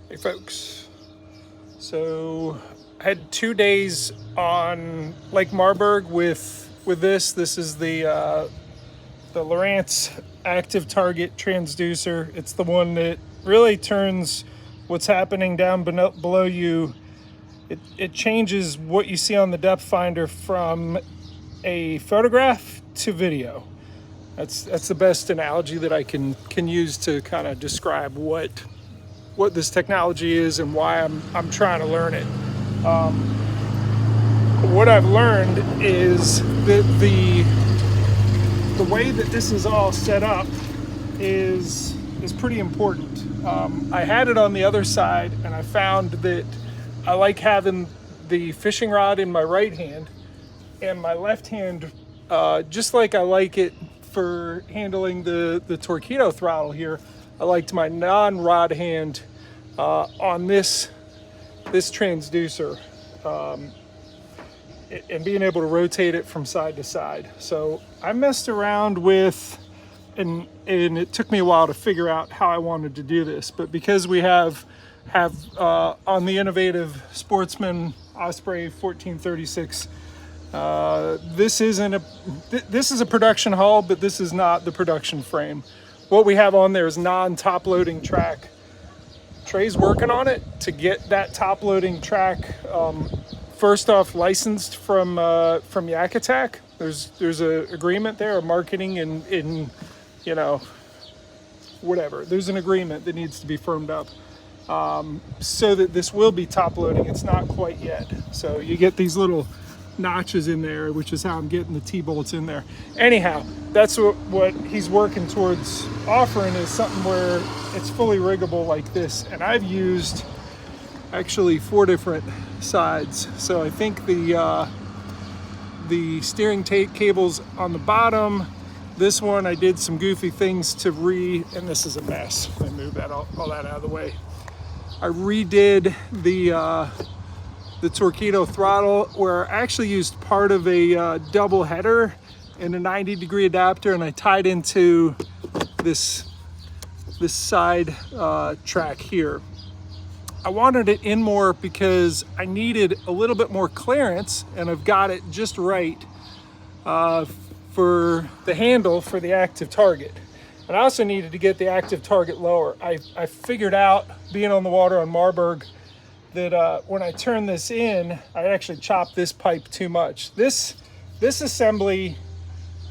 Hey folks, so I had 2 days on Lake Marburg with this. This is the Lowrance ActiveTarget transducer. It's the one that really turns what's happening down below you. It changes what you see on the depth finder from a photograph to video. That's the best analogy that I can use to kind of describe what this technology is and why I'm trying to learn it. What I've learned is that the way that this is all set up is pretty important. I had it on the other side, and I found that I like having the fishing rod in my right hand and my left hand, just like I like it for handling the torpedo throttle here. I liked my non-rod hand on this transducer, and being able to rotate it from side to side. So I messed around with, and it took me a while to figure out how I wanted to do this. But because we have on the Innovative Sportsman Osprey 1436. This is a production hull, but this is not the production frame. What we have on there is non-top loading track. Trey's working on it to get that top loading track first off licensed from Yak Attack. There's a agreement there, a marketing and whatever. There's an agreement that needs to be firmed up. So that this will be top loading. It's not quite yet. So you get these little notches in there, which is how I'm getting the T-bolts in there. Anyhow, that's what he's working towards offering, is something where it's fully riggable like this. And I've used actually 4 different sides. So I think the steering cable's on the bottom. This one I did some goofy things to and this is a mess. Let me move all that out of the way. I redid the torpedo throttle, where I actually used part of a double header and a 90-degree adapter, and I tied into this side track here. I wanted it in more because I needed a little bit more clearance, and I've got it just right for the handle for the ActiveTarget. And I also needed to get the ActiveTarget lower. I figured out, being on the water on Marburg, that when I turn this in, I actually chopped this pipe too much. This assembly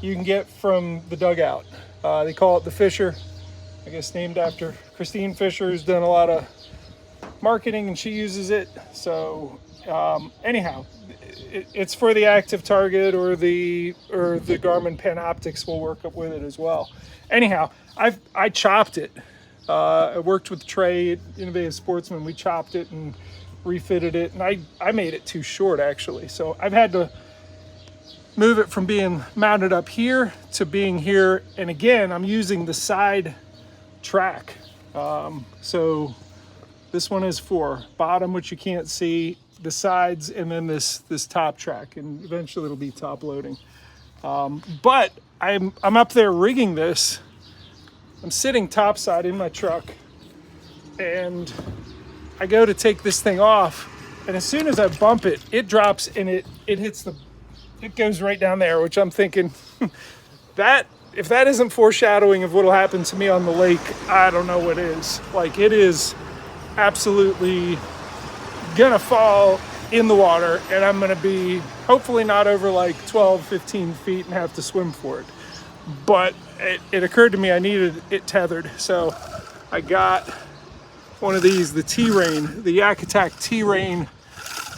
you can get from the dugout. They call it the Fisher, I guess named after Christine Fisher, who's done a lot of marketing and she uses it. So anyhow, it's for the ActiveTarget, or the Garmin Panoptics will work up with it as well. Anyhow, I chopped it. I worked with Trey at Innovative Sportsman. We chopped it and refitted it, and I made it too short actually. So I've had to move it from being mounted up here to being here. And again, I'm using the side track. So this one is for bottom, which you can't see, the sides, and then this top track, and eventually it'll be top loading. But I'm up there rigging this. I'm sitting topside in my truck, and I go to take this thing off, and as soon as I bump it, it drops and it hits it goes right down there, which I'm thinking, that if that isn't foreshadowing of what'll happen to me on the lake, I don't know what is. Like, it is absolutely gonna fall in the water, and I'm gonna be hopefully not over like 12, 15 feet and have to swim for it. But it occurred to me I needed it tethered, so I got one of these, the T-Rain, the Yak Attack T-Rain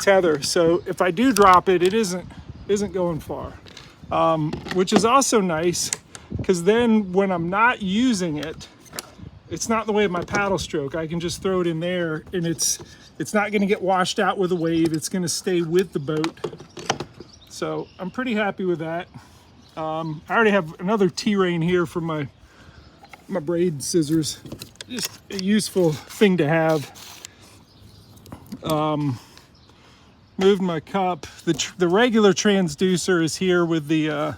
tether. So if I do drop it, it isn't going far, which is also nice, because then when I'm not using it, it's not the way of my paddle stroke. I can just throw it in there, and it's not going to get washed out with a wave. It's going to stay with the boat. So I'm pretty happy with that. I already have another T-Rain here for my braid scissors. Just a useful thing to have. Moved my cup. The regular transducer is here with the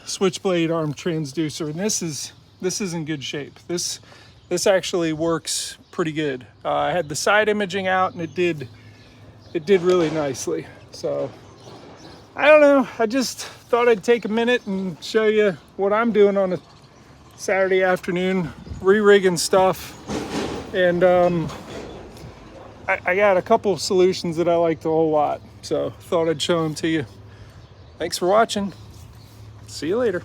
switchblade arm transducer, and this is in good shape. This this actually works pretty good. I had the side imaging out and it did really nicely. So I don't know, I just thought I'd take a minute and show you what I'm doing on a Saturday afternoon, re-rigging stuff. And I got a couple of solutions that I liked a whole lot, so thought I'd show them to you. Thanks for watching. See you later.